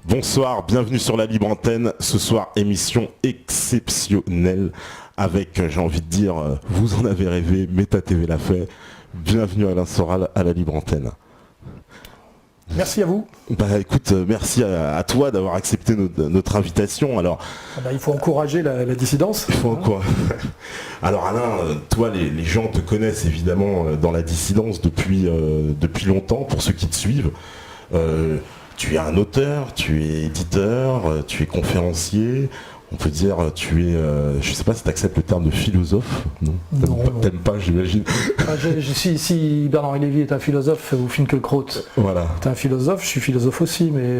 Bonsoir, bienvenue sur la Libre Antenne. Ce soir, émission exceptionnelle avec, j'ai envie de dire, vous en avez rêvé, Meta TV l'a fait. Bienvenue Alain Soral à la Libre Antenne. Merci à vous. Bah écoute, merci à toi d'avoir accepté notre invitation. Alors, il faut encourager la dissidence. Il faut encourager. Alors Alain, toi les gens te connaissent évidemment dans la dissidence depuis longtemps, pour ceux qui te suivent. Tu es un auteur, tu es éditeur, tu es conférencier. On peut dire, tu es, je sais pas si tu acceptes le terme de philosophe, non? T'aimes pas, j'imagine. Si Bernard Lévy est un philosophe, ou Finkielkraut voilà. est un philosophe, je suis philosophe aussi, mais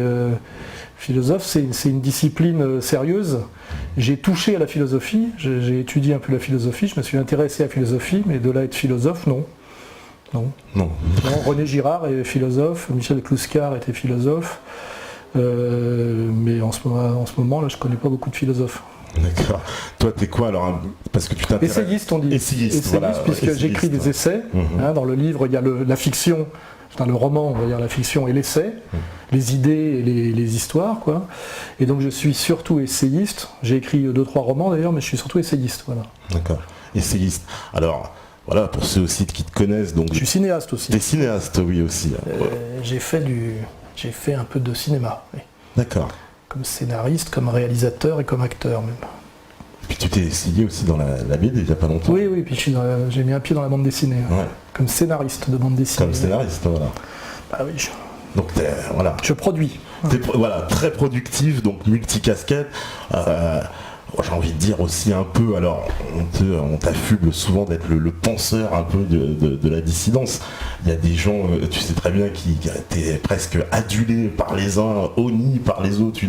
philosophe c'est une discipline sérieuse. J'ai touché à la philosophie, j'ai étudié un peu la philosophie, je me suis intéressé à la philosophie, mais de là être philosophe, non. Non, René Girard est philosophe, Michel Clouscar était philosophe. Mais en ce moment là, je connais pas beaucoup de philosophes. D'accord. Toi t'es quoi alors? Parce que tu t'intéresses. Essayiste, on dit. Essayiste, voilà, puisque j'écris des essais. Dans le livre il y a la fiction, dans le roman on va dire la fiction et l'essai, les idées et les histoires quoi. Et donc je suis surtout essayiste. J'ai écrit 2-3 romans d'ailleurs, mais je suis surtout essayiste. Voilà. D'accord. Essayiste. Alors. Voilà, pour ceux aussi qui te connaissent. Donc, je suis cinéaste aussi. T'es cinéaste, oui aussi. J'ai fait un peu de cinéma. Oui. D'accord. Comme scénariste, comme réalisateur et comme acteur même. Et puis tu t'es essayé aussi dans la BD il n'y a pas longtemps. Oui, puis j'ai mis un pied dans la bande dessinée. Ouais. Comme scénariste de bande dessinée. Comme scénariste, voilà. Bah oui. Donc voilà. Je produis. Voilà, très productif, donc multicasquette. J'ai envie de dire aussi un peu, alors on t'affuble souvent d'être le penseur un peu de la dissidence. Il y a des gens, tu sais très bien, qui étaient presque adulés par les uns, honnis par les autres.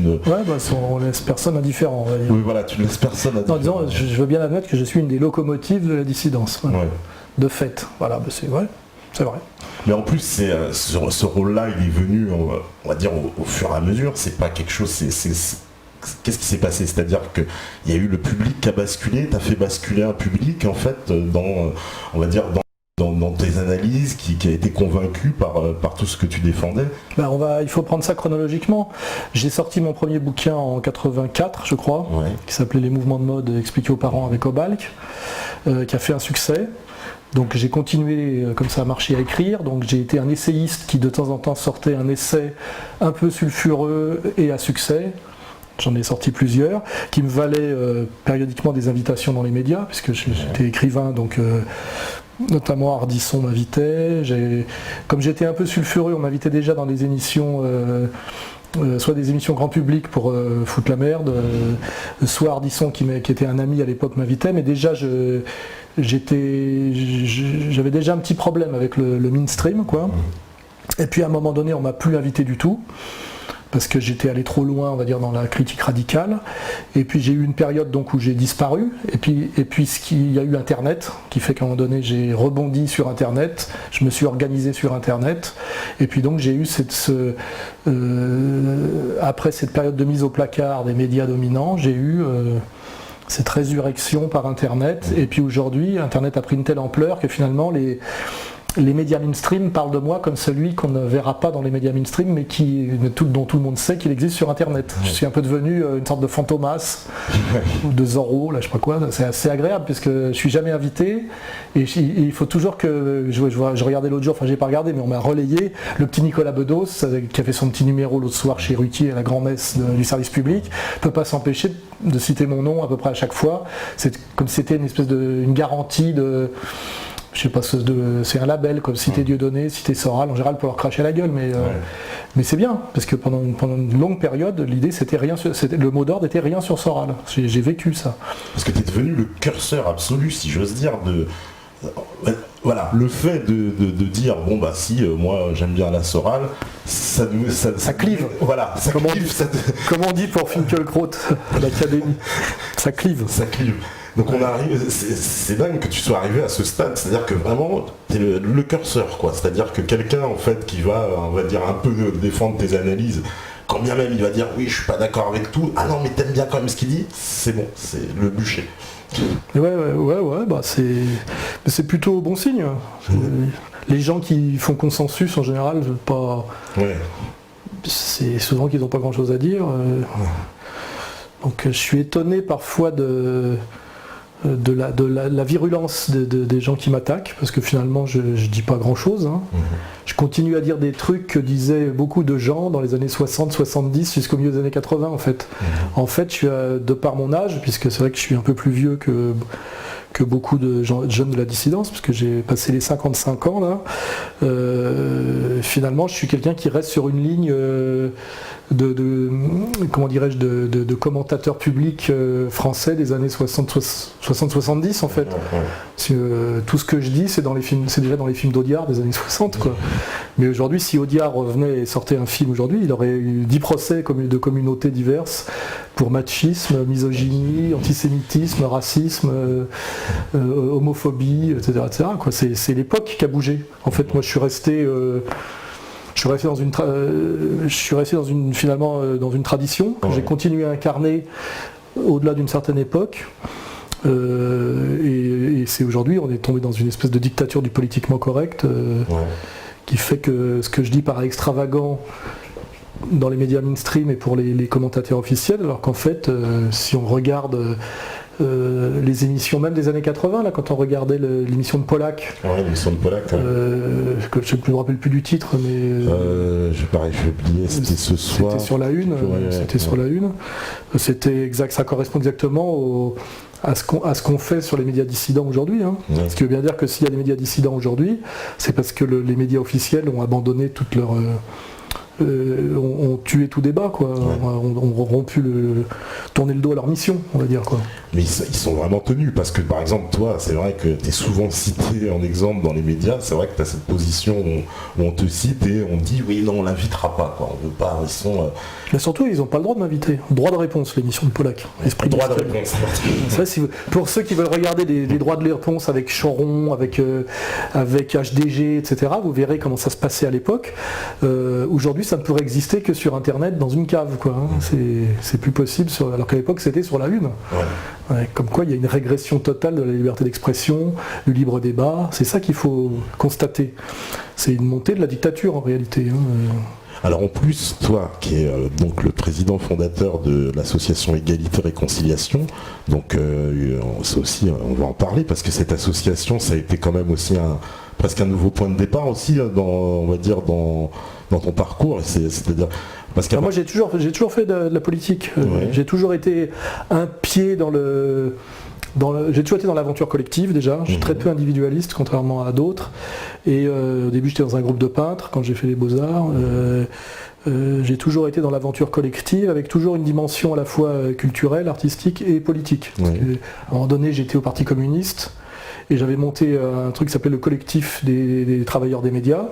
On laisse personne indifférent, on va dire. Oui, voilà, tu laisses personne indifférent. Non, disons, je veux bien admettre que je suis une des locomotives de la dissidence. Voilà. Ouais. De fait, voilà, c'est vrai. C'est vrai. Mais en plus, ce rôle-là, il est venu, on va dire, au fur et à mesure. C'est pas quelque chose, qu'est-ce qui s'est passé? C'est-à-dire qu'il y a eu le public qui a basculé, tu as fait basculer un public en fait dans tes analyses, qui a été convaincu par tout ce que tu défendais. Il faut prendre ça chronologiquement. J'ai sorti mon premier bouquin en 84, je crois, qui s'appelait Les mouvements de mode expliqués aux parents avec Obalk, qui a fait un succès. Donc j'ai continué comme ça à marcher à écrire, donc j'ai été un essayiste qui de temps en temps sortait un essai un peu sulfureux et à succès. J'en ai sorti plusieurs, qui me valaient périodiquement des invitations dans les médias, puisque j'étais écrivain, donc notamment Ardisson m'invitait. Comme j'étais un peu sulfureux, on m'invitait déjà dans des émissions, soit des émissions grand public pour foutre la merde, soit Ardisson qui était un ami à l'époque m'invitait, mais déjà j'avais déjà un petit problème avec le mainstream, quoi. Et puis à un moment donné, on m'a plus invité du tout. Parce que j'étais allé trop loin, on va dire, dans la critique radicale. Et puis j'ai eu une période donc où j'ai disparu. Et puis il y a eu Internet, qui fait qu'à un moment donné j'ai rebondi sur Internet. Je me suis organisé sur Internet. Et puis donc j'ai eu après cette période de mise au placard des médias dominants, j'ai eu cette résurrection par Internet. Et puis aujourd'hui, Internet a pris une telle ampleur que finalement les médias mainstream parlent de moi comme celui qu'on ne verra pas dans les médias mainstream, mais dont tout le monde sait qu'il existe sur Internet. Je suis un peu devenu une sorte de Fantomas, ou de Zorro, là je sais pas quoi. C'est assez agréable, parce que je suis jamais invité, et il faut toujours que... Je regardais l'autre jour, enfin j'ai pas regardé, mais on m'a relayé le petit Nicolas Bedos, qui a fait son petit numéro l'autre soir chez Ruquier à la grand-messe du service public, peut pas s'empêcher de citer mon nom à peu près à chaque fois. C'est comme si c'était une espèce une garantie de... Je sais pas, c'est un label comme Cité Dieudonné, Cité Soral, en général pour leur cracher la gueule, mais c'est bien, parce que pendant une longue période, l'idée le mot d'ordre était rien sur Soral. J'ai vécu ça. Parce que tu es devenu le curseur absolu, si j'ose dire, voilà, le fait de dire si moi j'aime bien la Soral, ça clive. Voilà, ça clive. Comme on dit pour Finkielkraut à l'académie, ça clive. Ça clive. Donc on arrive, c'est dingue que tu sois arrivé à ce stade, c'est-à-dire que vraiment t'es le curseur, quoi. C'est-à-dire que quelqu'un en fait qui va, on va dire, un peu défendre tes analyses, quand bien même il va dire oui je suis pas d'accord avec tout, ah non mais t'aimes bien quand même ce qu'il dit, c'est bon, c'est le bûcher. C'est plutôt bon signe. Les gens qui font consensus en général, pas. c'est souvent qu'ils n'ont pas grand-chose à dire. Donc je suis étonné parfois de la virulence des gens qui m'attaquent, parce que finalement je dis pas grand-chose. Je continue à dire des trucs que disaient beaucoup de gens dans les années 60, 70 jusqu'au milieu des années 80 en fait. En fait, je suis de par mon âge, puisque c'est vrai que je suis un peu plus vieux que beaucoup de jeunes de la dissidence, parce que j'ai passé les 55 ans là, finalement je suis quelqu'un qui reste sur une ligne comment dirais-je, de commentateurs publics français des années 60-70 en fait. Tout ce que je dis c'est déjà dans les films d'Audiard des années 60 quoi. Mais aujourd'hui, si Audiard revenait et sortait un film aujourd'hui, il aurait eu 10 procès de communautés diverses pour machisme, misogynie, antisémitisme, racisme, homophobie, etc. quoi. C'est l'époque qui a bougé. En fait, moi je suis resté finalement dans une tradition que j'ai continué à incarner au-delà d'une certaine époque. Et c'est aujourd'hui, on est tombé dans une espèce de dictature du politiquement correct qui fait que ce que je dis paraît extravagant dans les médias mainstream et pour les commentateurs officiels, alors qu'en fait, si on regarde les émissions même des années 80, là, quand on regardait l'émission de Pollack. L'émission de Pollack. Que je ne me rappelle plus du titre, mais. J'ai oublié, c'était ce soir. C'était sur la une. Sur la une. C'était exact, ça correspond exactement à ce qu'on fait sur les médias dissidents aujourd'hui. Ce qui veut bien dire que s'il y a des médias dissidents aujourd'hui, c'est parce que les médias officiels ont abandonné toute leur. Ont tué tout débat, quoi. Ont rompu tourner le dos à leur mission, on va dire, quoi. Mais ils sont vraiment tenus, parce que par exemple toi, c'est vrai que tu es souvent cité en exemple dans les médias, c'est vrai que tu as cette position où on te cite et on dit oui non on l'invitera pas, quoi. On veut pas, ils sont. Mais surtout ils n'ont pas le droit de m'inviter. Droit de réponse, l'émission de Pollack. Esprit droit de réponse. Pour ceux qui veulent regarder des droits de réponse avec Choron, avec HDG, etc., vous verrez comment ça se passait à l'époque. Aujourd'hui ça ne pourrait exister que sur internet dans une cave, quoi. C'est plus possible, alors qu'à l'époque c'était sur la une. Comme quoi il y a une régression totale de la liberté d'expression, du libre débat, c'est ça qu'il faut constater. C'est une montée de la dictature en réalité. Alors en plus, toi qui es donc le président fondateur de l'association Égalité Réconciliation, donc c'est aussi, on va en parler, parce que cette association ça a été quand même aussi presque un nouveau point de départ aussi dans ton parcours, c'est-à-dire parce moi j'ai toujours fait de la politique. J'ai toujours été un pied j'ai toujours été dans l'aventure collective déjà. Je suis très peu individualiste contrairement à d'autres. Et au début j'étais dans un groupe de peintres quand j'ai fait les Beaux-Arts. J'ai toujours été dans l'aventure collective avec toujours une dimension à la fois culturelle, artistique et politique. Parce qu'à un moment donné j'étais au Parti communiste et j'avais monté un truc qui s'appelait le collectif des travailleurs des médias.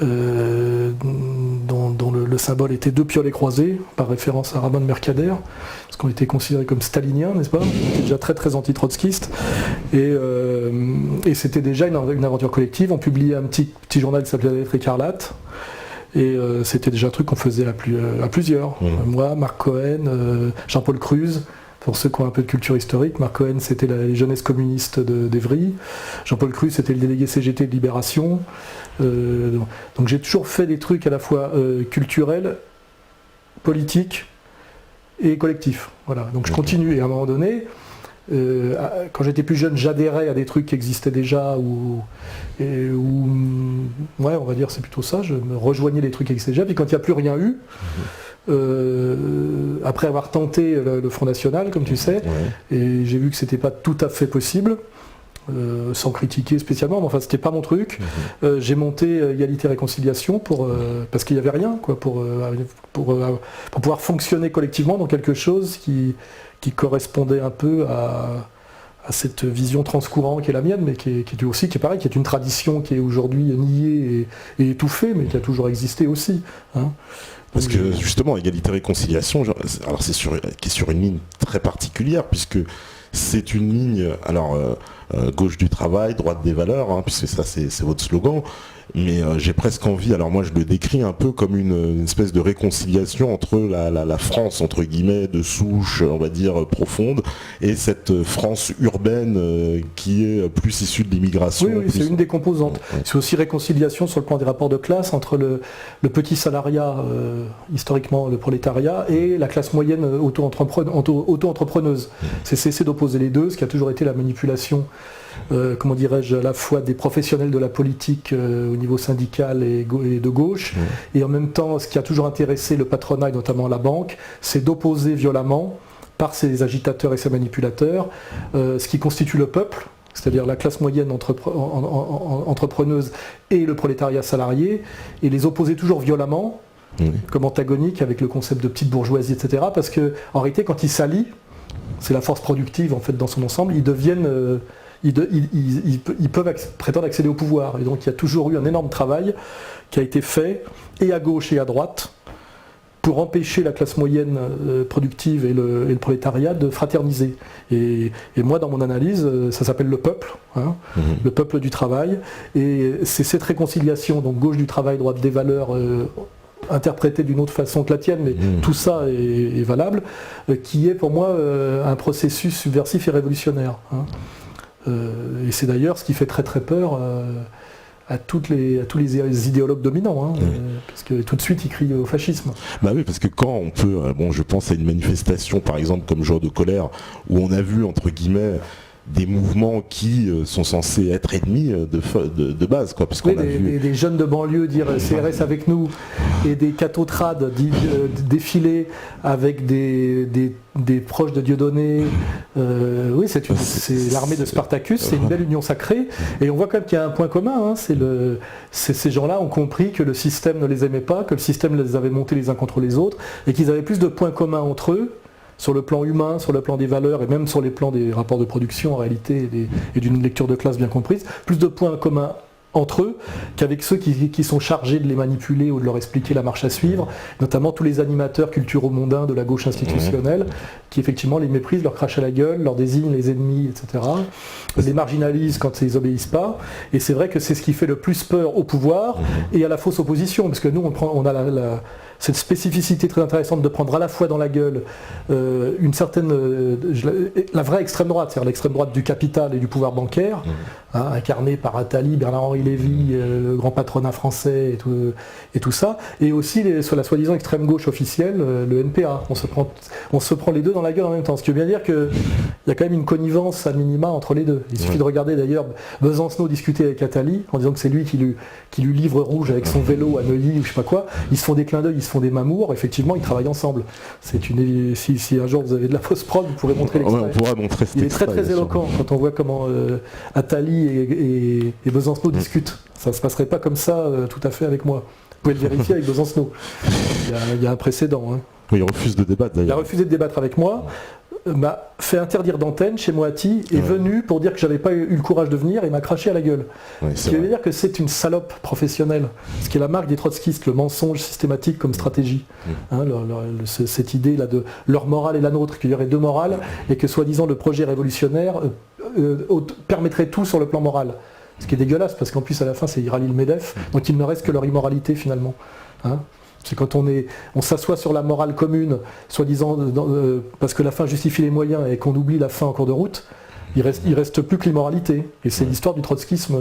Dont le symbole était deux piolets croisés, par référence à Ramon Mercader, parce qu'on était considéré comme stalinien, n'est-ce pas ? On était déjà très très anti-trotskiste, et c'était déjà une aventure collective. On publiait un petit journal qui s'appelait La Lettre Écarlate, et c'était déjà un truc qu'on faisait à plusieurs. Moi, Marc Cohen, Jean-Paul Cruz. Pour ceux qui ont un peu de culture historique, Marc Cohen c'était les jeunesses communistes d'Evry, Jean-Paul Cruz c'était le délégué CGT de Libération. Donc j'ai toujours fait des trucs à la fois culturels, politiques et collectifs. Voilà. Donc je continue et à un moment donné, quand j'étais plus jeune, j'adhérais à des trucs qui existaient déjà on va dire c'est plutôt ça, je me rejoignais les trucs qui existaient déjà, puis quand il n'y a plus rien eu, après avoir tenté le Front National, comme tu sais, et j'ai vu que c'était pas tout à fait possible, sans critiquer spécialement, mais enfin c'était pas mon truc. J'ai monté Égalité Réconciliation parce qu'il n'y avait rien, quoi, pour pouvoir fonctionner collectivement dans quelque chose qui correspondait un peu à cette vision transcourant qui est la mienne, mais qui est pareil, qui est une tradition qui est aujourd'hui niée et étouffée, mais qui a toujours existé aussi. Parce que justement, Égalité-Réconciliation, alors qui est sur une ligne très particulière, puisque c'est une ligne, alors gauche du travail, droite des valeurs, hein, puisque ça c'est votre slogan. Mais j'ai presque envie, alors moi je le décris un peu comme une espèce de réconciliation entre la France, entre guillemets, de souche, on va dire, profonde, et cette France urbaine qui est plus issue de l'immigration. Oui, c'est une des composantes. C'est aussi réconciliation sur le plan des rapports de classe entre le petit salariat, historiquement le prolétariat, et la classe moyenne auto-entrepreneuse. C'est cesser d'opposer les deux, ce qui a toujours été la manipulation, comment dirais-je, à la fois des professionnels de la politique au niveau syndical et de gauche, et en même temps, ce qui a toujours intéressé le patronat, et notamment la banque, c'est d'opposer violemment, par ses agitateurs et ses manipulateurs, ce qui constitue le peuple, c'est-à-dire la classe moyenne entrepreneuse et le prolétariat salarié, et les opposer toujours violemment, comme antagoniques avec le concept de petite bourgeoisie, etc. Parce qu'en réalité, quand ils s'allient, c'est la force productive en fait dans son ensemble, ils deviennent... Ils peuvent prétendre accéder au pouvoir. Et donc il y a toujours eu un énorme travail qui a été fait, et à gauche et à droite, pour empêcher la classe moyenne productive et le prolétariat de fraterniser. Et moi, dans mon analyse, ça s'appelle le peuple, le peuple du travail. Et c'est cette réconciliation, donc gauche du travail, droite des valeurs, interprétée d'une autre façon que la tienne, mais tout ça est valable, qui est pour moi un processus subversif et révolutionnaire. Et c'est d'ailleurs ce qui fait très très peur à tous les idéologues dominants, parce que tout de suite ils crient au fascisme. Bah oui, parce que quand on peut, je pense à une manifestation par exemple comme Jour de colère, où on a vu entre guillemets des mouvements qui sont censés être ennemis de base, quoi, parce qu'on a vu des jeunes de banlieue dire CRS avec nous, et des cathotrades défiler avec des proches de Dieudonné. Oui, c'est l'armée de Spartacus, c'est une belle union sacrée, et on voit quand même qu'il y a un point commun, ces gens-là ont compris que le système ne les aimait pas, que le système les avait montés les uns contre les autres, et qu'ils avaient plus de points communs entre eux, sur le plan humain, sur le plan des valeurs, et même sur les plans des rapports de production en réalité, et d'une lecture de classe bien comprise, plus de points communs entre eux qu'avec ceux qui sont chargés de les manipuler ou de leur expliquer la marche à suivre, notamment tous les animateurs culturo-mondains de la gauche institutionnelle, qui effectivement les méprisent, leur crachent à la gueule, leur désignent les ennemis, etc., les marginalisent quand ils obéissent pas, et c'est vrai que c'est ce qui fait le plus peur au pouvoir et à la fausse opposition, parce que nous on a cette spécificité très intéressante de prendre à la fois dans la gueule une certaine, la vraie extrême droite, c'est-à-dire l'extrême droite du capital et du pouvoir bancaire, incarnée par Attali, Bernard-Henri Lévy, le grand patronat français et tout ça, et aussi sur la soi-disant extrême gauche officielle, le NPA. On se prend les deux dans la gueule en même temps, ce qui veut bien dire qu'il y a quand même une connivence à minima entre les deux. Il suffit de regarder d'ailleurs Besancenot discuter avec Attali en disant que c'est lui qui lui livre rouge avec son vélo à Neuilly ou je sais pas quoi. Ils se font des clins d'œil, ils se font des mamours, effectivement ils travaillent ensemble. Si un jour vous avez de la fausse prod, vous pourrez montrer l'extrait. On pourra montrer cet Il est très très éloquent quand on voit comment Attali et Besancenot discutent. Ça ne se passerait pas comme ça tout à fait avec moi. Vous pouvez le vérifier avec Besancenot. Il y a un précédent. Oui, il refuse de débattre d'ailleurs. Il a refusé de débattre avec moi, m'a fait interdire d'antenne chez Moati, est venu pour dire que j'avais pas eu le courage de venir et m'a craché à la gueule. Ce qui veut dire que c'est une salope professionnelle. Ce qui est la marque des trotskistes, le mensonge systématique comme stratégie. Cette idée là de leur morale et la nôtre, qu'il y aurait deux morales et que soi-disant le projet révolutionnaire permettrait tout sur le plan moral. Ce qui est dégueulasse parce qu'en plus à la fin c'est ils rallient le MEDEF, donc il ne reste que leur immoralité finalement. C'est quand on s'assoit sur la morale commune, soi-disant parce que la fin justifie les moyens et qu'on oublie la fin en cours de route, il reste plus que l'immoralité. Et c'est l'histoire du trotskisme,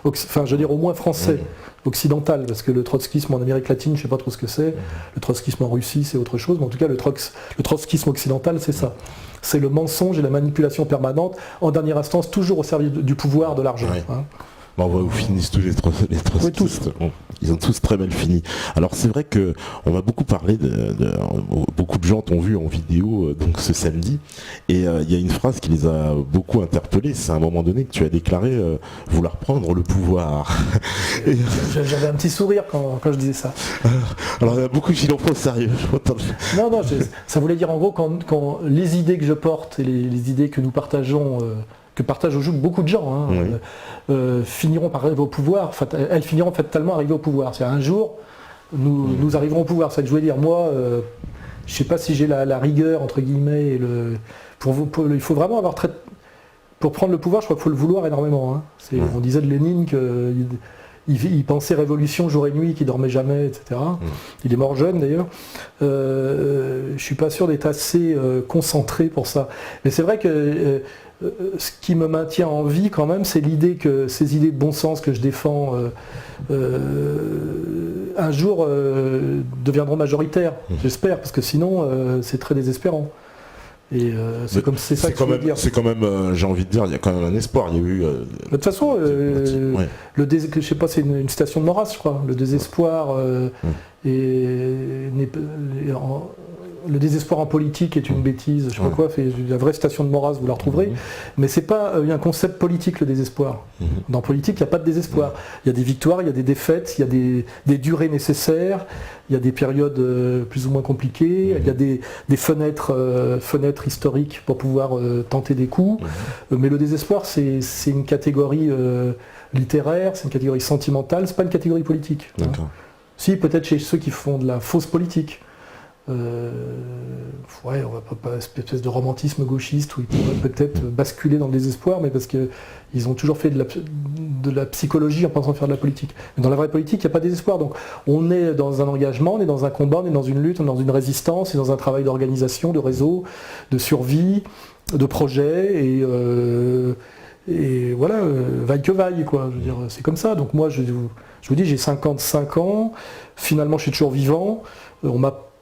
au moins français, occidental, parce que le trotskisme en Amérique latine, je ne sais pas trop ce que c'est, le trotskisme en Russie c'est autre chose, mais en tout cas le trotskisme occidental c'est ça. C'est le mensonge et la manipulation permanente, en dernière instance toujours au service du pouvoir, de l'argent. On voit où finissent tous les trotskistes. Ils ont tous très mal fini. Alors c'est vrai que on m'a beaucoup parlé beaucoup de gens t'ont vu en vidéo donc ce samedi, et il y a une phrase qui les a beaucoup interpellés. C'est à un moment donné que tu as déclaré vouloir prendre le pouvoir. J'avais un petit sourire quand je disais ça. Alors il y a beaucoup qui l'ont pris au sérieux. Non, ça voulait dire en gros quand les idées que je porte et les idées que nous partageons que partagent beaucoup de gens, finiront par arriver au pouvoir, elles finiront fatalement arriver au pouvoir. C'est-à-dire un jour, nous arriverons au pouvoir. C'est ça que je voulais dire. Moi, je ne sais pas si j'ai la rigueur, entre guillemets, il faut vraiment avoir pour prendre le pouvoir, je crois qu'il faut le vouloir énormément. Hein. On disait de Lénine qu'il pensait révolution jour et nuit, qu'il dormait jamais, etc. Il est mort jeune d'ailleurs. Je suis pas sûr d'être assez concentré pour ça. Mais c'est vrai que ce qui me maintient en vie quand même, c'est l'idée que ces idées de bon sens que je défends un jour deviendront majoritaires, j'espère, parce que sinon c'est très désespérant. Et c'est ça que je veux dire. C'est quand même, j'ai envie de dire, il y a quand même un espoir. Il y a eu. De toute façon, je sais pas, c'est une citation de Maurras, je crois. Le désespoir le désespoir en politique est une bêtise. Je sais pas quoi. La vraie citation de Maurras, vous la retrouverez. Mais c'est pas un concept politique, le désespoir. Dans politique, il n'y a pas de désespoir. Il y a des victoires, il y a des défaites, il y a des durées nécessaires. Il y a des périodes plus ou moins compliquées, il y a des fenêtres historiques pour pouvoir tenter des coups. Mais le désespoir, c'est une catégorie littéraire, c'est une catégorie sentimentale, c'est pas une catégorie politique. Hein. Si, peut-être chez ceux qui font de la fausse politique. On va pas une espèce de romantisme gauchiste où ils pourraient peut-être basculer dans le désespoir, mais parce qu'ils ont toujours fait de la psychologie en pensant faire de la politique. Mais dans la vraie politique, il n'y a pas de désespoir. Donc on est dans un engagement, on est dans un combat, on est dans une lutte, on est dans une résistance, on est dans un travail d'organisation, de réseau, de survie, de projet, et voilà, vaille que vaille, quoi. Je veux dire, c'est comme ça. Donc moi, je vous dis, j'ai 55 ans, finalement je suis toujours vivant,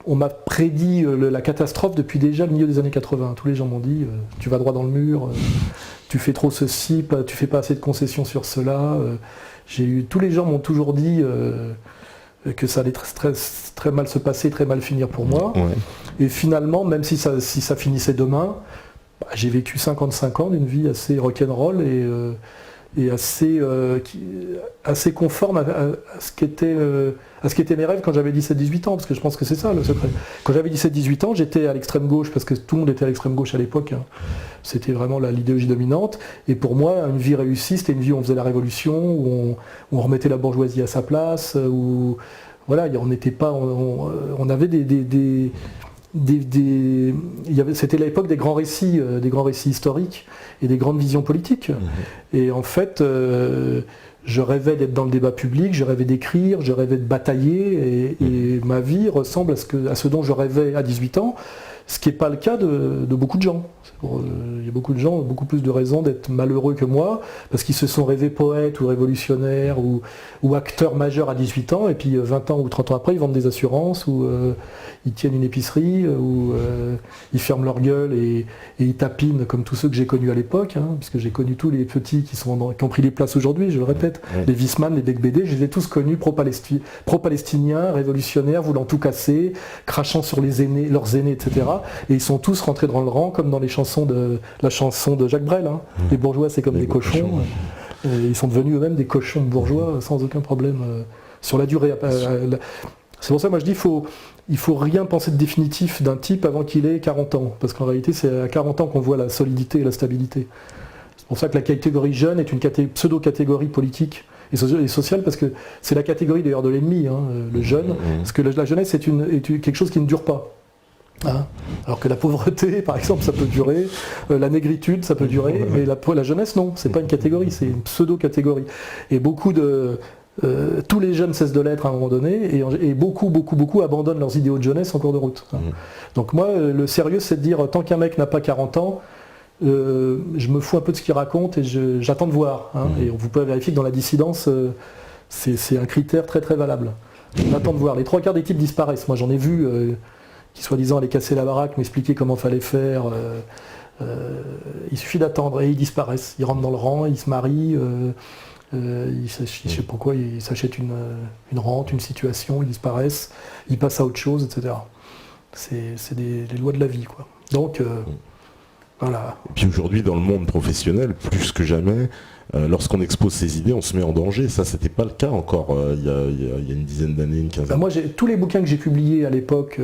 on m'a prédit la catastrophe depuis déjà le milieu des années 80. Tous les gens m'ont dit tu vas droit dans le mur, tu fais trop ceci, tu fais pas assez de concessions sur cela. Tous les gens m'ont toujours dit que ça allait très, très mal se passer, très mal finir pour moi. Et finalement, même si ça finissait demain, j'ai vécu 55 ans d'une vie assez rock'n'roll et assez conforme à ce qu'étaient mes rêves quand j'avais 17-18 ans, parce que je pense que c'est ça le secret. Quand j'avais 17-18 ans, j'étais à l'extrême gauche, parce que tout le monde était à l'extrême gauche à l'époque. Hein. C'était vraiment l'idéologie dominante. Et pour moi, une vie réussie, c'était une vie où on faisait la révolution, où on remettait la bourgeoisie à sa place, où voilà, on n'était pas, on avait c'était l'époque des grands récits historiques et des grandes visions politiques. Et en fait, je rêvais d'être dans le débat public, je rêvais d'écrire, je rêvais de batailler, et ma vie ressemble à ce dont je rêvais à 18 ans, ce qui n'est pas le cas de beaucoup de gens. Il y a beaucoup de gens qui ont beaucoup plus de raisons d'être malheureux que moi, parce qu'ils se sont rêvés poètes ou révolutionnaires ou acteurs majeurs à 18 ans, et puis 20 ans ou 30 ans après, ils vendent des assurances, ou ils tiennent une épicerie, ou ils ferment leur gueule et ils tapinent comme tous ceux que j'ai connus à l'époque, hein, puisque j'ai connu tous les petits qui ont pris les places aujourd'hui, je le répète, les Wiesmann, les Becbédé, je les ai tous connus pro-palestiniens, révolutionnaires, voulant tout casser, crachant sur leurs aînés, etc. Et ils sont tous rentrés dans le rang, comme dans la chanson de Jacques Brel. Hein. Les bourgeois, c'est comme des cochons. Ils sont devenus eux-mêmes des cochons bourgeois sans aucun problème sur la durée. C'est pour ça que moi je dis il faut rien penser de définitif d'un type avant qu'il ait 40 ans. Parce qu'en réalité, c'est à 40 ans qu'on voit la solidité et la stabilité. C'est pour ça que la catégorie jeune est une pseudo-catégorie politique et sociale, parce que c'est la catégorie d'ailleurs de l'ennemi, hein, le jeune. Parce que la jeunesse est quelque chose qui ne dure pas. Hein, alors que la pauvreté, par exemple, ça peut durer, la négritude, ça peut durer, mais la jeunesse, non, c'est pas une catégorie, c'est une pseudo-catégorie. Et tous les jeunes cessent de l'être à un moment donné, et beaucoup abandonnent leurs idéaux de jeunesse en cours de route. Hein. Donc moi, le sérieux, c'est de dire, tant qu'un mec n'a pas 40 ans, je me fous un peu de ce qu'il raconte et j'attends de voir. Hein, et vous pouvez vérifier que dans la dissidence, c'est un critère très très valable. On attend de voir. Les 3 quarts des types disparaissent. Moi, j'en ai vu... qui soi-disant allaient casser la baraque, m'expliquer comment fallait faire. Il suffit d'attendre et ils disparaissent. Ils rentrent dans le rang, ils se marient, je ne sais pourquoi, ils s'achètent une rente, une situation, ils disparaissent, ils passent à autre chose, etc. C'est des lois de la vie, quoi. Donc, voilà. Et puis aujourd'hui, dans le monde professionnel, plus que jamais, lorsqu'on expose ses idées, on se met en danger. Ça, c'était pas le cas encore il y a une dizaine d'années, une quinzaine. Moi, tous les bouquins que j'ai publiés à l'époque,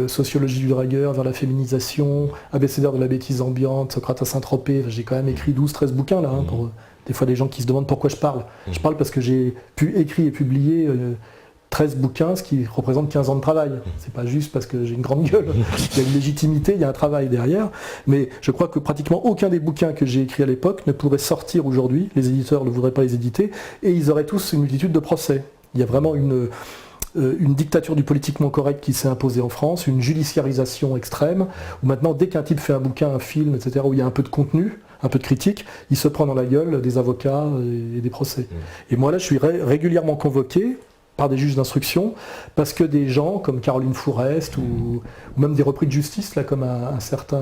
Sociologie du dragueur, vers la féminisation, Abécédaire de la bêtise ambiante, Socrate à Saint-Tropez, j'ai quand même écrit 12-13 bouquins là, hein, pour des fois des gens qui se demandent pourquoi je parle. Je parle parce que j'ai pu écrire et publier 13 bouquins, ce qui représente 15 ans de travail. C'est pas juste parce que j'ai une grande gueule. Il y a une légitimité, il y a un travail derrière. Mais je crois que pratiquement aucun des bouquins que j'ai écrits à l'époque ne pourrait sortir aujourd'hui. Les éditeurs ne voudraient pas les éditer. Et ils auraient tous une multitude de procès. Il y a vraiment une dictature du politiquement correct qui s'est imposée en France, une judiciarisation extrême, où maintenant, dès qu'un type fait un bouquin, un film, etc., où il y a un peu de contenu, un peu de critique, il se prend dans la gueule des avocats et des procès. Et moi, là, je suis régulièrement convoqué par des juges d'instruction, parce que des gens comme Caroline Fourest, ou même des repris de justice, là, comme un certain...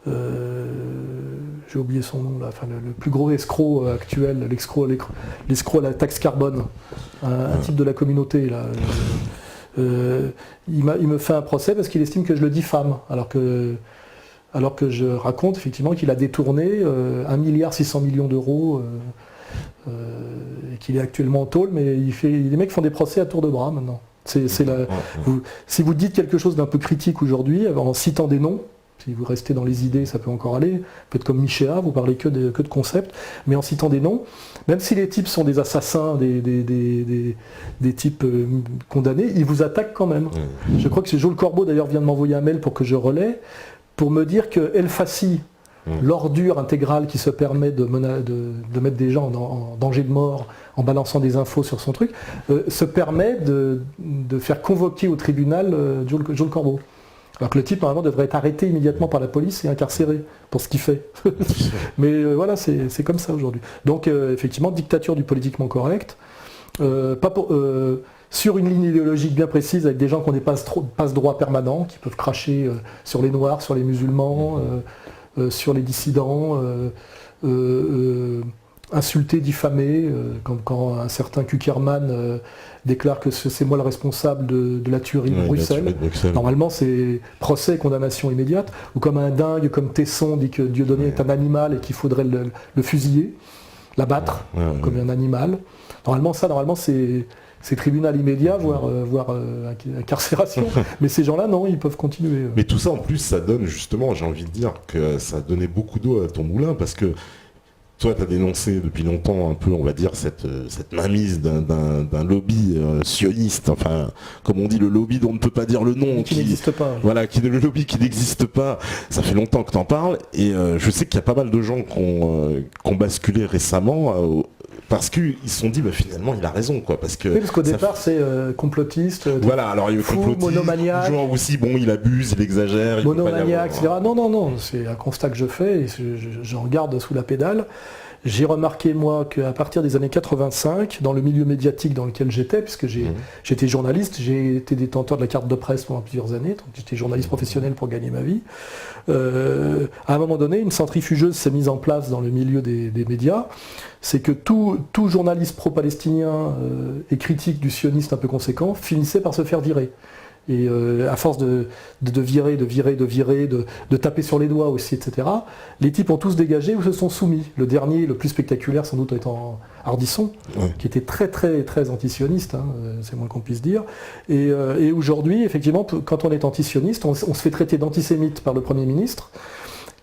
j'ai oublié son nom là, enfin, le plus gros escroc actuel, l'escroc à la taxe carbone, un type de la communauté là. Il me fait un procès parce qu'il estime que je le diffame, alors que je raconte effectivement qu'il a détourné 1,6 milliard d'euros et qu'il est actuellement en tôle, mais les mecs font des procès à tour de bras maintenant. Si vous dites quelque chose d'un peu critique aujourd'hui, en citant des noms, si vous restez dans les idées, ça peut encore aller. Peut-être comme Michéa, vous parlez que de concepts, mais en citant des noms, même si les types sont des assassins, des types condamnés, ils vous attaquent quand même. Je crois que c'est Joe Le Corbeau d'ailleurs vient de m'envoyer un mail pour que je relaie, pour me dire que El Fassi, l'ordure intégrale qui se permet de mettre des gens en danger de mort en balançant des infos sur son truc, se permet de faire convoquer au tribunal Joe Le Corbeau. Alors que le type, normalement, devrait être arrêté immédiatement par la police et incarcéré pour ce qu'il fait. Mais voilà, c'est comme ça aujourd'hui. Donc, effectivement, dictature du politiquement correct. Sur une ligne idéologique bien précise, avec des gens qui ont des passe-droits permanents, qui peuvent cracher sur les Noirs, sur les musulmans, sur les dissidents, insulter, diffamer, quand un certain Kuckerman déclare que c'est moi le responsable de la tuerie de Bruxelles. Normalement, c'est procès et condamnation immédiate. Ou comme un dingue, comme Tesson dit que Dieudonné est un animal et qu'il faudrait le fusiller, l'abattre comme un animal. Normalement, c'est tribunal immédiat, voire incarcération. Mais ces gens-là, non, ils peuvent continuer. Mais tout ça, en plus, ça donne justement, j'ai envie de dire, que ça a donné beaucoup d'eau à ton moulin, parce que toi, tu as dénoncé depuis longtemps un peu, on va dire, cette mainmise d'un lobby sioniste, enfin, comme on dit, le lobby dont on ne peut pas dire le nom. Qui n'existe pas. Voilà, le lobby qui n'existe pas. Ça fait longtemps que tu en parles, et je sais qu'il y a pas mal de gens qui ont basculé récemment, parce qu'ils se sont dit, finalement, il a raison, quoi. Parce qu'au départ, c'est complotiste, voilà, alors il y a complotiste, monomaniaque. Genre aussi, il abuse, il exagère. Monomaniaque, etc. Non, c'est un constat que je fais, et j'en regarde sous la pédale. J'ai remarqué, moi, qu'à partir des années 85, dans le milieu médiatique dans lequel j'étais, puisque j'étais journaliste, j'ai été détenteur de la carte de presse pendant plusieurs années, donc j'étais journaliste professionnel pour gagner ma vie. À un moment donné, une centrifugeuse s'est mise en place dans le milieu des médias. C'est que tout journaliste pro-palestinien et critique du sionisme un peu conséquent finissait par se faire virer. Et à force de virer, de taper sur les doigts aussi, etc., les types ont tous dégagé ou se sont soumis. Le dernier, le plus spectaculaire sans doute étant Ardisson, qui était très très très antisioniste, c'est moins qu'on puisse dire. Et aujourd'hui, effectivement, quand on est antisioniste, on se fait traiter d'antisémite par le Premier ministre,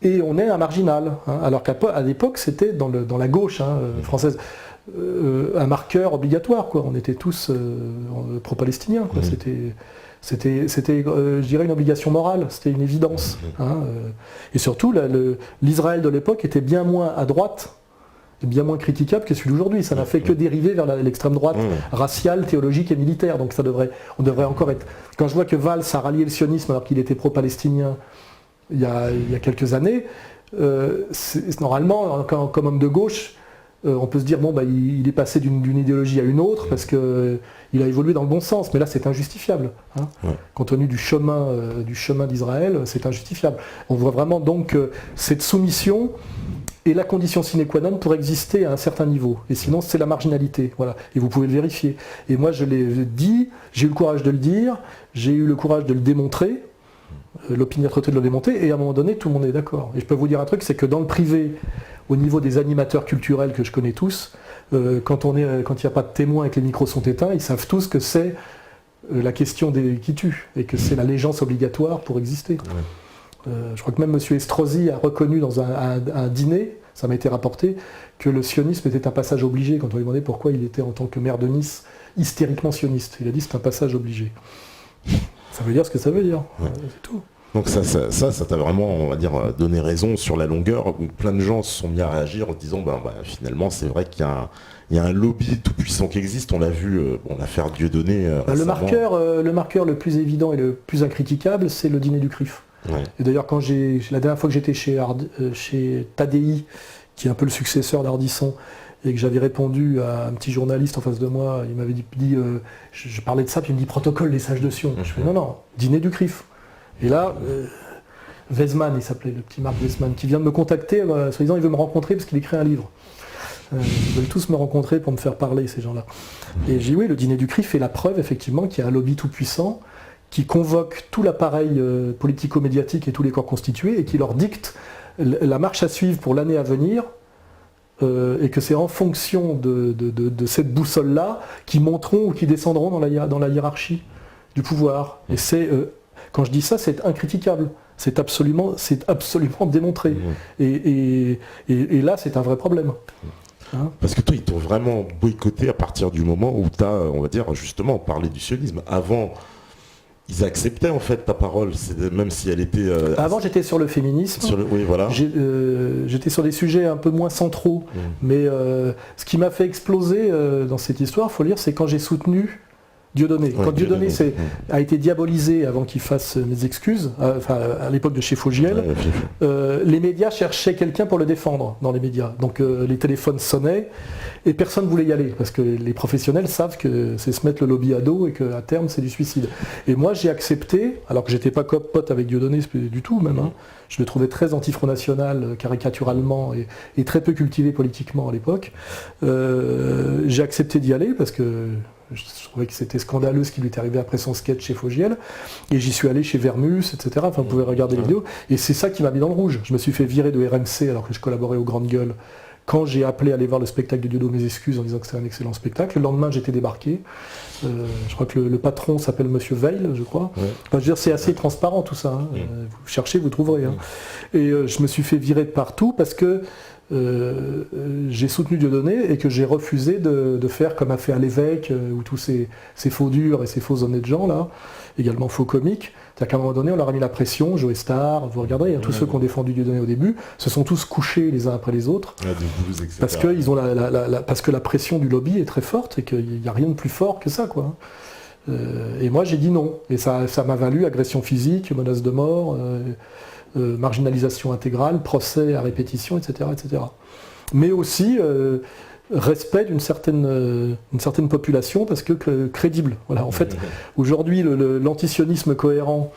et on est un marginal, alors qu'à l'époque c'était dans la gauche française un marqueur obligatoire, quoi. On était tous pro-palestiniens, quoi. C'était, je dirais, une obligation morale, c'était une évidence. Et surtout, l'Israël de l'époque était bien moins à droite, bien moins critiquable que celui d'aujourd'hui. Ça n'a fait que dériver vers l'extrême droite raciale, théologique et militaire. Donc on devrait encore être... Quand je vois que Valls a rallié le sionisme alors qu'il était pro-palestinien il y a quelques années, normalement, comme homme de gauche, on peut se dire, il est passé d'une idéologie à une autre parce qu'il a évolué dans le bon sens, mais là c'est injustifiable. Compte tenu du chemin d'Israël, c'est injustifiable. On voit vraiment donc que cette soumission est la condition sine qua non pour exister à un certain niveau. Et sinon c'est la marginalité. Voilà. Et vous pouvez le vérifier. Et moi je l'ai dit, j'ai eu le courage de le dire, j'ai eu le courage de le démontrer, l'opiniâtreté de le démontrer, et à un moment donné tout le monde est d'accord. Et je peux vous dire un truc, c'est que dans le privé, au niveau des animateurs culturels que je connais tous, quand il n'y a pas de témoins et que les micros sont éteints, ils savent tous que c'est la question qui tue, et que c'est l'allégeance obligatoire pour exister. Je crois que même M. Estrosi a reconnu dans un dîner, ça m'a été rapporté, que le sionisme était un passage obligé, quand on lui demandait pourquoi il était en tant que maire de Nice hystériquement sioniste. Il a dit c'est un passage obligé. Ça veut dire ce que ça veut dire, c'est tout. Donc ça t'a vraiment, on va dire, donné raison sur la longueur, où plein de gens se sont mis à réagir en disant, finalement c'est vrai qu'il y a un lobby tout puissant qui existe. On l'a vu, l'affaire Dieudonné. Le marqueur le plus évident et le plus incritiquable, c'est le dîner du CRIF. Ouais. Et d'ailleurs, la dernière fois que j'étais chez Tadi, qui est un peu le successeur d'Ardisson, et que j'avais répondu à un petit journaliste en face de moi, il m'avait dit je parlais de ça, puis il me dit protocole des sages de Sion. Je fais non, dîner du CRIF. Et là, Weizmann, il s'appelait, le petit Marc Weizmann, qui vient de me contacter, soi-disant il veut me rencontrer parce qu'il écrit un livre. Ils veulent tous me rencontrer pour me faire parler, ces gens-là. Et j'ai dit oui, le dîner du CRIF est la preuve, effectivement, qu'il y a un lobby tout puissant qui convoque tout l'appareil politico-médiatique et tous les corps constitués et qui leur dicte la marche à suivre pour l'année à venir, et que c'est en fonction de cette boussole-là qu'ils monteront ou qu'ils descendront dans la hiérarchie du pouvoir. Et c'est, quand je dis ça, c'est incritiquable. C'est absolument démontré. Et là, c'est un vrai problème. Hein, parce que toi, ils t'ont vraiment boycotté à partir du moment où tu as, on va dire, justement, parlé du sionisme. Avant, ils acceptaient en fait ta parole, même si elle était... Avant, j'étais sur le féminisme. Oui, voilà. J'étais sur des sujets un peu moins centraux. Mais ce qui m'a fait exploser dans cette histoire, il faut le dire, c'est quand j'ai soutenu Dieudonné. Quand Dieudonné a été diabolisé avant qu'il fasse mes excuses, à l'époque de chez Fogiel, les médias cherchaient quelqu'un pour le défendre dans les médias. Donc les téléphones sonnaient et personne ne voulait y aller parce que les professionnels savent que c'est se mettre le lobby à dos et qu'à terme c'est du suicide. Et moi j'ai accepté, alors que j'étais pas pote avec Dieudonné du tout même, je le trouvais très anti-Front National, caricaturalement et très peu cultivé politiquement à l'époque. J'ai accepté d'y aller parce que je trouvais que c'était scandaleux ce qui lui était arrivé après son sketch chez Fogiel. Et j'y suis allé chez Vermus, etc. Enfin, vous pouvez regarder les vidéos. Et c'est ça qui m'a mis dans le rouge. Je me suis fait virer de RMC alors que je collaborais aux Grandes Gueules. Quand j'ai appelé à aller voir le spectacle de Dieudonné, mes excuses en disant que c'était un excellent spectacle. Le lendemain, j'étais débarqué. Je crois que le patron s'appelle Monsieur Veil, je crois. Enfin, je veux dire, c'est assez transparent tout ça. Vous cherchez, vous trouverez. Et je me suis fait virer de partout parce que j'ai soutenu Dieudonné et que j'ai refusé de faire comme a fait à l'évêque ou tous ces faux durs et ces faux honnêtes gens là, également faux comiques. C'est-à-dire qu'à un moment donné on leur a mis la pression, Joe Star, vous regarderez, tous ceux qui ont défendu Dieudonné au début se sont tous couchés les uns après les autres parce que ils ont parce que la pression du lobby est très forte et qu'il n'y a rien de plus fort que ça quoi. Et moi j'ai dit non et ça m'a valu agression physique, menace de mort. Marginalisation intégrale, procès à répétition, etc. etc. Mais aussi respect d'une certaine population parce que crédible. Voilà. En fait, aujourd'hui, l'antisionisme cohérent,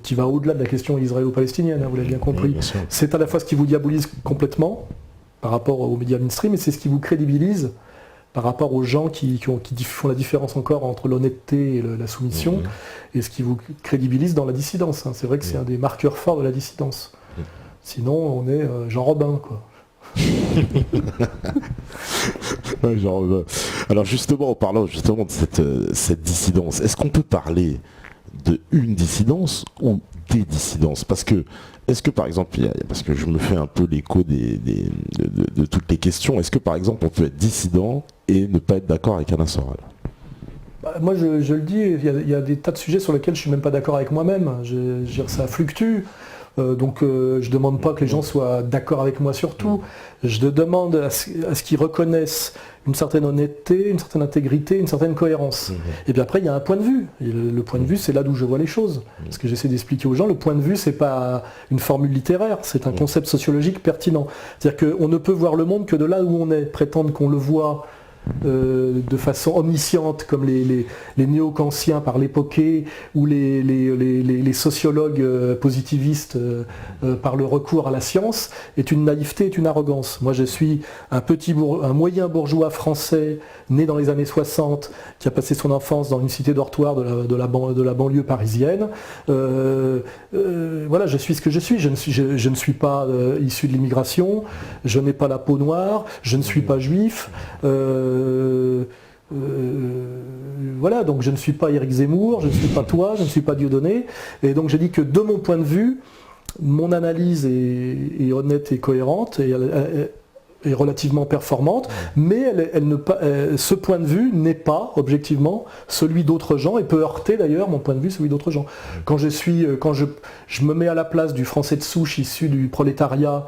qui va au-delà de la question israélo-palestinienne, vous l'avez bien compris, c'est à la fois ce qui vous diabolise complètement par rapport aux médias mainstream et c'est ce qui vous crédibilise par rapport aux gens qui font la différence encore entre l'honnêteté et la soumission, et ce qui vous crédibilise dans la dissidence. C'est vrai que c'est un des marqueurs forts de la dissidence. Sinon, on est Jean Robin, quoi. Ouais, Jean Robin. Alors justement, en parlant justement de cette dissidence, est-ce qu'on peut parler de une dissidence ou des dissidences? Parce que est-ce que par exemple, parce que je me fais un peu l'écho de toutes les questions, est-ce que par exemple on peut être dissident et ne pas être d'accord avec Alain Soral? Moi je le dis, il y a des tas de sujets sur lesquels je ne suis même pas d'accord avec moi-même. Ça fluctue. Donc je ne demande pas que les gens soient d'accord avec moi sur tout. Je demande à ce qu'ils reconnaissent une certaine honnêteté, une certaine intégrité, une certaine cohérence. Et puis après, il y a un point de vue. Et le point de vue, c'est là d'où je vois les choses. Ce que j'essaie d'expliquer aux gens, le point de vue, c'est pas une formule littéraire, c'est un concept sociologique pertinent. C'est-à-dire qu'on ne peut voir le monde que de là où on est. Prétendre qu'on le voit de façon omnisciente comme les néo-kantiens par l'époquet ou les sociologues positivistes par le recours à la science est une naïveté, est une arrogance. Moi je suis un moyen bourgeois français né dans les années 60 qui a passé son enfance dans une cité dortoir de la banlieue parisienne. Voilà, je suis ce que je suis. Je ne suis pas issu de l'immigration, je n'ai pas la peau noire, je ne suis pas juif. Voilà, donc je ne suis pas Éric Zemmour, je ne suis pas toi, je ne suis pas Dieudonné, et donc j'ai dit que de mon point de vue, mon analyse est honnête et cohérente et est relativement performante, mais ce point de vue n'est pas objectivement celui d'autres gens et peut heurter d'ailleurs mon point de vue celui d'autres gens. Quand je me mets à la place du français de souche issu du prolétariat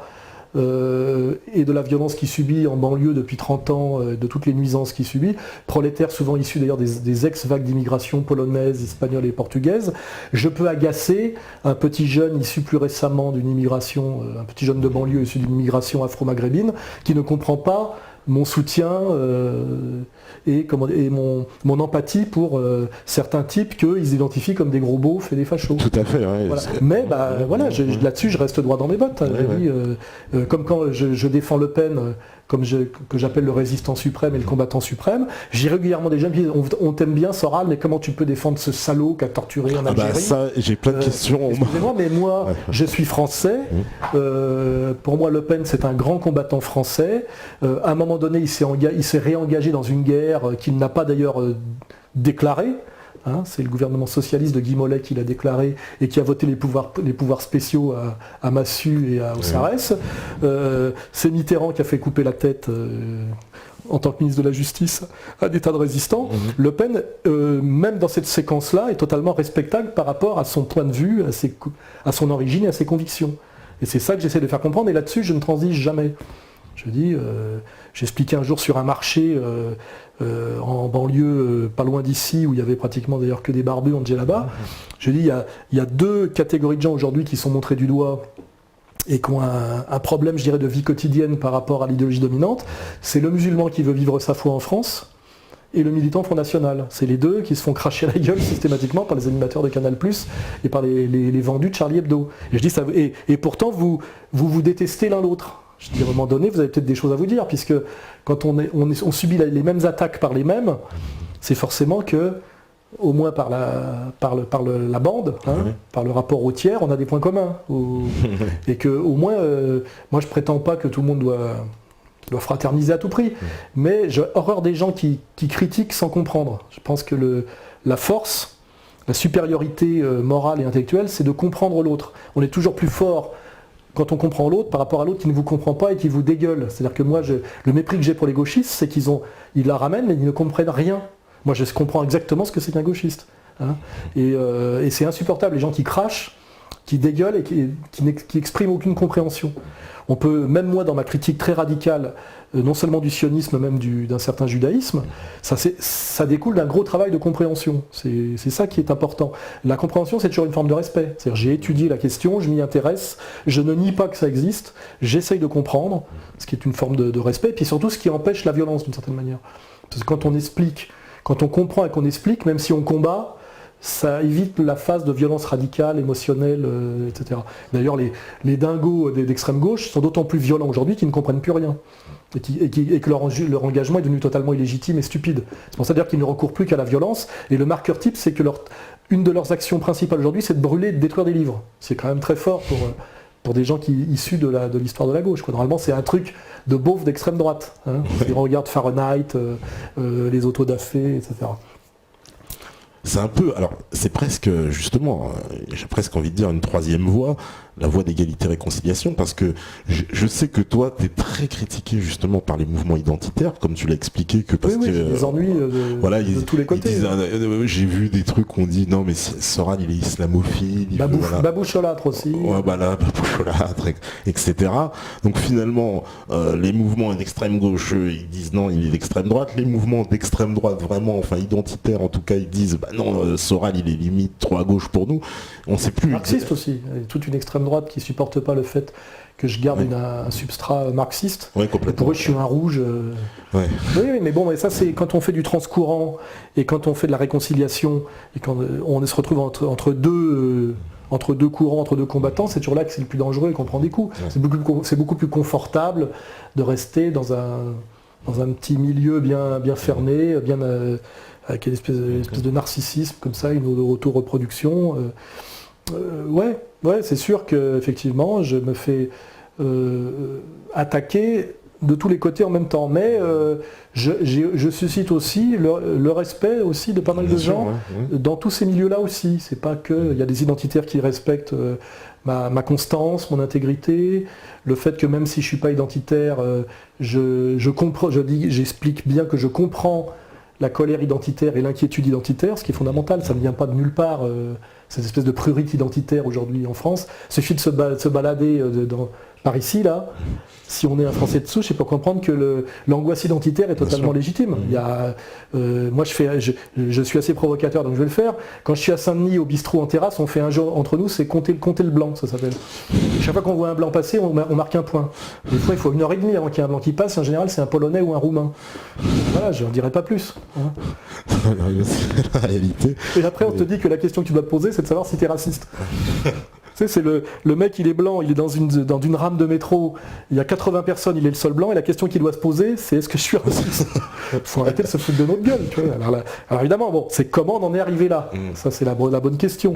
et de la violence qu'il subit en banlieue depuis 30 ans, de toutes les nuisances qu'il subit, prolétaire souvent issu d'ailleurs des ex-vagues d'immigration polonaise, espagnole et portugaise, je peux agacer un petit jeune issu plus récemment d'une immigration, un petit jeune de banlieue issu d'une immigration afro-maghrébine, qui ne comprend pas mon soutien et mon empathie pour certains types qu'ils identifient comme des gros beaufs et des fachos. Tout à fait. Ouais, voilà. Mais là-dessus, je reste droit dans mes bottes. Comme quand je défends Le Pen, que j'appelle le résistant suprême et le combattant suprême, j'ai régulièrement des gens qui disent on t'aime bien Soral, mais comment tu peux défendre ce salaud qui a torturé en Algérie? Ça, j'ai plein de questions. Excusez-moi, mais moi, je suis français. Pour moi, Le Pen, c'est un grand combattant français. À un moment donné, il s'est réengagé dans une guerre qu'il n'a pas d'ailleurs déclarée. C'est le gouvernement socialiste de Guy Mollet qui l'a déclaré et qui a voté les pouvoirs spéciaux à Massu et à Ossarès. C'est Mitterrand qui a fait couper la tête en tant que ministre de la Justice à des tas de résistants. Le Pen, même dans cette séquence-là, est totalement respectable par rapport à son point de vue, à son origine et à ses convictions. Et c'est ça que j'essaie de faire comprendre, et là-dessus, je ne transige jamais. Je dis, j'expliquais un jour sur un marché en banlieue, pas loin d'ici, où il y avait pratiquement d'ailleurs que des barbus en djellaba. Je dis, il y a deux catégories de gens aujourd'hui qui sont montrés du doigt et qui ont un problème, je dirais, de vie quotidienne par rapport à l'idéologie dominante. C'est le musulman qui veut vivre sa foi en France et le militant Front National. C'est les deux qui se font cracher la gueule systématiquement par les animateurs de Canal+, et par les vendus de Charlie Hebdo. Et je dis, et pourtant, vous détestez l'un l'autre. Je dis, à un moment donné, vous avez peut-être des choses à vous dire, puisque quand on subit les mêmes attaques par les mêmes, c'est forcément que, au moins par la bande, par le rapport au tiers, on a des points communs. Et que, au moins, moi je prétends pas que tout le monde doit fraterniser à tout prix, mais j'ai horreur des gens qui critiquent sans comprendre. Je pense que la force, la supériorité morale et intellectuelle, c'est de comprendre l'autre. On est toujours plus fort quand on comprend l'autre par rapport à l'autre qui ne vous comprend pas et qui vous dégueule. C'est-à-dire que moi, le mépris que j'ai pour les gauchistes, c'est ils la ramènent mais ils ne comprennent rien. Moi, je comprends exactement ce que c'est qu'un gauchiste. Et c'est insupportable, les gens qui crachent, qui dégueulent et qui expriment aucune compréhension. On peut, même moi, dans ma critique très radicale, non seulement du sionisme, même d'un certain judaïsme, ça découle d'un gros travail de compréhension. C'est ça qui est important. La compréhension, c'est toujours une forme de respect. C'est-à-dire, j'ai étudié la question, je m'y intéresse, je ne nie pas que ça existe, j'essaye de comprendre, ce qui est une forme de respect, et puis surtout ce qui empêche la violence d'une certaine manière. Parce que quand on explique, quand on comprend et qu'on explique, même si on combat, ça évite la phase de violence radicale, émotionnelle, etc. D'ailleurs, les dingos d'extrême gauche sont d'autant plus violents aujourd'hui qu'ils ne comprennent plus rien. Et que leur engagement est devenu totalement illégitime et stupide. C'est pour ça dire qu'ils ne recourent plus qu'à la violence. Et le marqueur type, c'est que une de leurs actions principales aujourd'hui, c'est de brûler et de détruire des livres. C'est quand même très fort pour des gens issus de l'histoire de la gauche. Normalement, c'est un truc de beauf d'extrême droite. Si on regarde Fahrenheit, les autodafés, etc. C'est un peu, alors c'est presque, justement, j'ai presque envie de dire une troisième voie, la voie d'égalité-réconciliation, parce que je sais que toi, tu es très critiqué justement par les mouvements identitaires, comme tu l'as expliqué, que parce que... des ennuis de tous les côtés. J'ai vu des trucs où on dit, non mais Soral, il est islamophile. Baboucholâtre aussi. Ouais, baboucholâtre, etc. Donc finalement, les mouvements d'extrême gauche, ils disent non, il est d'extrême droite. Les mouvements d'extrême droite, vraiment, enfin identitaires en tout cas, ils disent, bah non, Soral, il est limite trop à gauche pour nous. On sait plus. Marxiste aussi. Il y a toute une extrême droite qui supporte pas le fait que je garde un substrat marxiste. Oui, complètement. Pour eux, je suis un rouge. Oui, mais bon, mais ça, c'est quand on fait du transcourant et quand on fait de la réconciliation et quand on se retrouve entre deux courants, entre deux combattants, c'est toujours là que c'est le plus dangereux et qu'on prend des coups. Ouais. C'est beaucoup plus confortable de rester dans un petit milieu bien fermé, avec une espèce de narcissisme comme ça, une auto-reproduction. Ouais, c'est sûr qu'effectivement, je me fais attaquer de tous les côtés en même temps. Mais je suscite aussi le respect aussi de pas mal de gens dans tous ces milieux-là aussi. C'est pas que il y a des identitaires qui respectent ma constance, mon intégrité, le fait que même si je suis pas identitaire, j'explique bien que je comprends la colère identitaire et l'inquiétude identitaire, ce qui est fondamental, ça ne vient pas de nulle part, cette espèce de prurite identitaire aujourd'hui en France. Il suffit de se balader par ici, là, si on est un Français de souche, c'est pour comprendre que l'angoisse identitaire est totalement légitime. Il y a, moi, je suis assez provocateur, donc je vais le faire. Quand je suis à Saint-Denis, au bistrot en terrasse, on fait un jeu entre nous, c'est compter le blanc, ça s'appelle. Chaque fois qu'on voit un blanc passer, on marque un point. Des fois, il faut 1h30 avant qu'il y ait un blanc qui passe. En général, c'est un Polonais ou un Roumain. Voilà, je n'en dirai pas plus. Hein. C'est la réalité. Et après, on te dit que la question que tu dois te poser, c'est de savoir si tu es raciste. Tu sais, c'est le mec, il est blanc, il est dans une rame de métro, il y a 80 personnes, il est le seul blanc, et la question qu'il doit se poser, c'est est-ce que je suis raciste ? Il faut arrêter de se foutre de notre gueule. Tu vois. Alors évidemment, bon, c'est comment on en est arrivé là ? Ça, c'est la bonne question.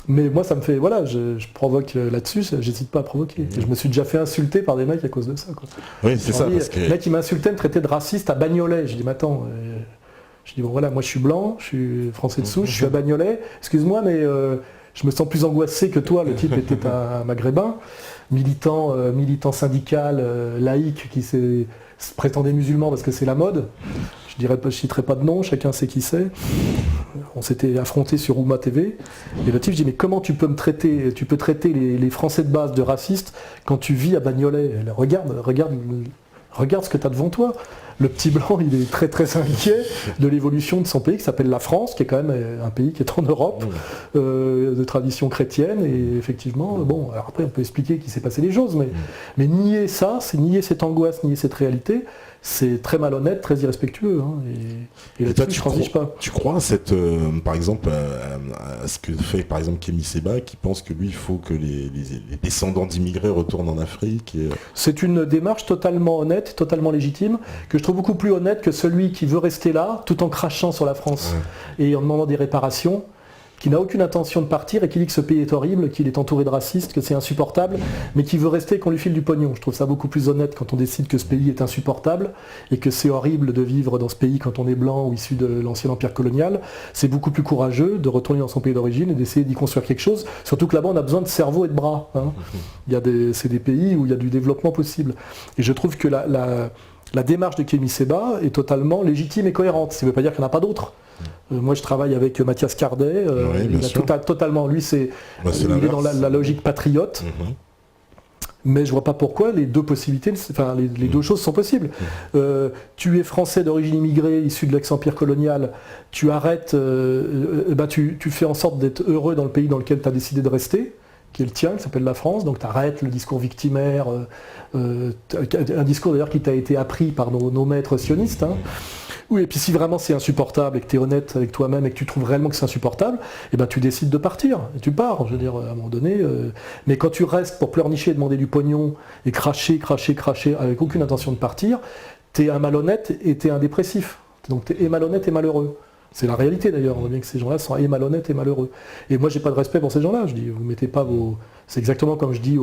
Mais moi, ça me fait, voilà, je provoque là-dessus, j'hésite pas à provoquer. Et je me suis déjà fait insulter par des mecs à cause de ça. Quoi. Oui, c'est ça. Parce que... Le mec, il m'insultait, me traitait de raciste à Bagnolet. Je dis, mais attends, je dis, bon voilà, moi je suis blanc, je suis français de souche, je suis à Bagnolet, excuse-moi, mais je me sens plus angoissé que toi. Le type était un maghrébin, militant syndical, laïque, qui se prétendait musulman parce que c'est la mode. Je citerai pas de nom, chacun sait qui c'est. On s'était affrontés sur Ouma TV. Et le type, je dis, mais comment tu peux traiter les Français de base de racistes quand tu vis à Bagnolet ? Regarde ce que tu as devant toi. Le petit blanc, il est très très inquiet de l'évolution de son pays qui s'appelle la France, qui est quand même un pays qui est en Europe, de tradition chrétienne. Et effectivement, bon, alors après on peut expliquer qu'il s'est passé les choses, mais nier ça, c'est nier cette angoisse, nier cette réalité, c'est très malhonnête, très irrespectueux. Hein, et là-dessus, je ne transige pas. Tu crois par exemple, à ce que fait par exemple Kémy Séba, qui pense que lui, il faut que les descendants d'immigrés retournent en Afrique C'est une démarche totalement honnête, totalement légitime, que je trouve beaucoup plus honnête que celui qui veut rester là, tout en crachant sur la France et en demandant des réparations, qui n'a aucune intention de partir et qui dit que ce pays est horrible, qu'il est entouré de racistes, que c'est insupportable, mais qui veut rester et qu'on lui file du pognon. Je trouve ça beaucoup plus honnête quand on décide que ce pays est insupportable et que c'est horrible de vivre dans ce pays quand on est blanc ou issu de l'ancien empire colonial. C'est beaucoup plus courageux de retourner dans son pays d'origine et d'essayer d'y construire quelque chose, surtout que là-bas on a besoin de cerveau et de bras. Hein. C'est des pays où il y a du développement possible. Et je trouve que la démarche de Kémy Séba est totalement légitime et cohérente. Ça ne veut pas dire qu'il n'y en a pas d'autres. Moi je travaille avec Mathias Cardet, totalement, lui il est dans la logique patriote, mais je vois pas pourquoi les deux possibilités, enfin les deux choses sont possibles. Tu es français d'origine immigrée, issu de l'ex-empire colonial, tu arrêtes, tu fais en sorte d'être heureux dans le pays dans lequel tu as décidé de rester, qui est le tien, qui s'appelle la France, donc tu arrêtes le discours victimaire, un discours d'ailleurs qui t'a été appris par nos maîtres sionistes. Hein. Oui, et puis si vraiment c'est insupportable et que tu es honnête avec toi-même et que tu trouves réellement que c'est insupportable, tu décides de partir, et tu pars, je veux dire, à un moment donné. Mais quand tu restes pour pleurnicher, demander du pognon et cracher, avec aucune intention de partir, tu es un malhonnête et tu es un dépressif. Donc tu es malhonnête et malheureux. C'est la réalité d'ailleurs, on voit bien que ces gens-là sont et malhonnêtes et malheureux. Et moi j'ai pas de respect pour ces gens-là, je dis, vous mettez pas vos... C'est exactement comme je dis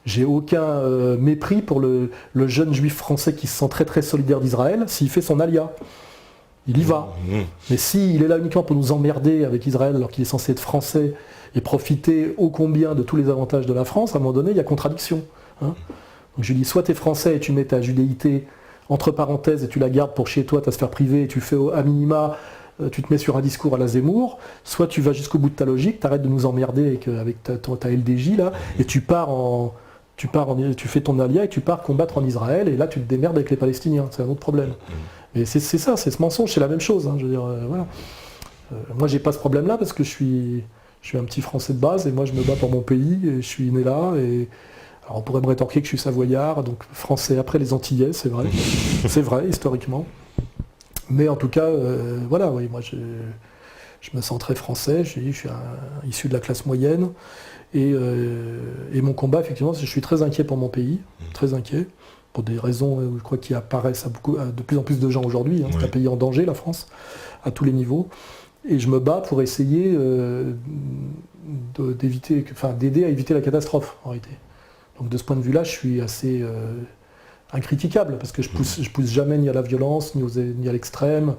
j'ai aucun mépris pour le jeune juif français qui se sent très très solidaire d'Israël s'il fait son alia. Il y va. Mais s'il est là uniquement pour nous emmerder avec Israël alors qu'il est censé être français et profiter ô combien de tous les avantages de la France, à un moment donné, il y a contradiction. Hein. Donc je dis, soit tu es français et tu mets ta judéité entre parenthèses et tu la gardes pour chez toi, ta sphère privée, et tu fais à minima, tu te mets sur un discours à la Zemmour, soit tu vas jusqu'au bout de ta logique, tu arrêtes de nous emmerder avec ta LDJ là, et tu fais ton alia et tu pars combattre en Israël, et là tu te démerdes avec les Palestiniens, c'est un autre problème. Mais c'est ça, c'est ce mensonge, c'est la même chose. Hein, je veux dire, voilà. Moi j'ai pas ce problème-là parce que je suis un petit Français de base et moi je me bats pour mon pays et je suis né là. Et alors on pourrait me rétorquer que je suis savoyard, donc français après les Antillais, c'est vrai, c'est vrai historiquement. Mais en tout cas, voilà, oui, moi je me sens très français. Je suis issu de la classe moyenne et mon combat effectivement, c'est que je suis très inquiet pour mon pays, très inquiet. Pour des raisons, je crois, qui apparaissent à de plus en plus de gens aujourd'hui. Hein. C'est un pays en danger, la France, à tous les niveaux. Et je me bats pour essayer d'aider à éviter la catastrophe, en réalité. Donc de ce point de vue-là, je suis assez incritiquable, parce que je pousse jamais ni à la violence, ni à l'extrême,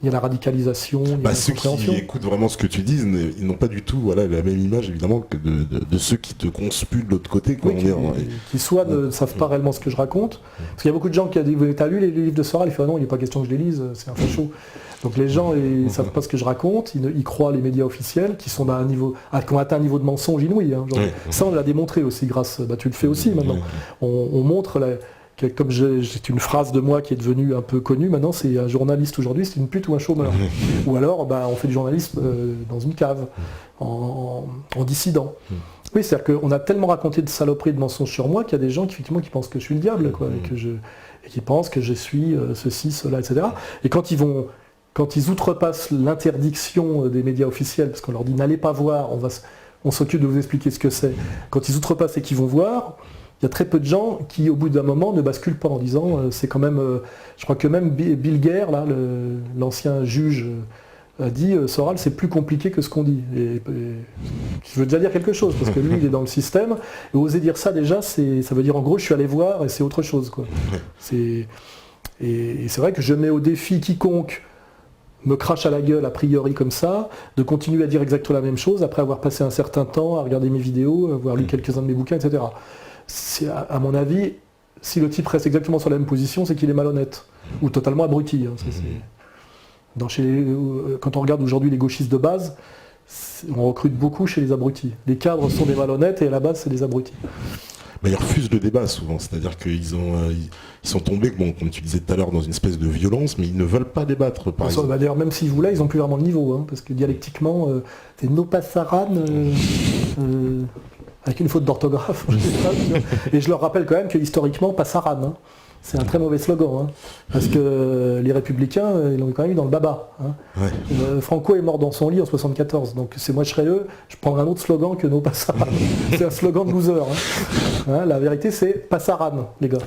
ni à la radicalisation, ni à la ceux compréhension. qui écoutent vraiment ce que tu dis, ils n'ont pas du tout la même image évidemment que de ceux qui te conspuent de l'autre côté. Oui, qui soit ne savent pas réellement ce que je raconte. Parce qu'il y a beaucoup de gens qui disent « T'as lu les livres de Soral ?» Il fait « Ah non, il n'est pas question que je les lise, c'est un facho. » Donc les gens ne savent pas ce que je raconte, ils croient les médias officiels qui sont qui ont atteint un niveau de mensonge inouï. Hein, ça on l'a démontré aussi grâce, tu le fais aussi maintenant. On montre, comme c'est une phrase de moi qui est devenue un peu connue maintenant, c'est un journaliste aujourd'hui, c'est une pute ou un chômeur. Ou alors on fait du journalisme dans une cave, en dissident. Oui, c'est-à-dire qu'on a tellement raconté de saloperies, de mensonges sur moi qu'il y a des gens qui pensent que je suis le diable, quoi, et qui pensent que je suis ceci, cela, etc. Et quand ils outrepassent l'interdiction des médias officiels, parce qu'on leur dit n'allez pas voir, on s'occupe de vous expliquer ce que c'est. Quand ils outrepassent et qu'ils vont voir, il y a très peu de gens qui, au bout d'un moment, ne basculent pas en disant c'est quand même. Je crois que même Bill Guerre, là, l'ancien juge, a dit Soral, c'est plus compliqué que ce qu'on dit. Et je veux déjà dire quelque chose, parce que lui, il est dans le système. Et oser dire ça, déjà, ça veut dire en gros, je suis allé voir et c'est autre chose, quoi. Et c'est vrai que je mets au défi quiconque me crache à la gueule a priori comme ça, de continuer à dire exactement la même chose après avoir passé un certain temps à regarder mes vidéos, avoir lu quelques-uns de mes bouquins, etc. À mon avis, si le type reste exactement sur la même position, c'est qu'il est malhonnête, ou totalement abruti. Hein, quand on regarde aujourd'hui les gauchistes de base, on recrute beaucoup chez les abrutis. Les cadres sont des malhonnêtes et à la base c'est des abrutis. Ils refusent le débat souvent, c'est-à-dire qu'ils sont tombés, comme tu disais tout à l'heure, dans une espèce de violence, mais ils ne veulent pas débattre, par exemple. D'ailleurs, même s'ils voulaient, ils n'ont plus vraiment le niveau, hein, parce que dialectiquement, c'est no passaran, avec une faute d'orthographe, je sais pas, et je leur rappelle quand même que historiquement, passaran, hein, c'est un très mauvais slogan, hein, parce que les républicains, ils l'ont quand même eu dans le baba. Hein. Ouais. Franco est mort dans son lit en 74, donc moi je serais eux, je prendrais un autre slogan que no passaran. C'est un slogan de loser. Hein. Hein, la vérité c'est passaran, les gars.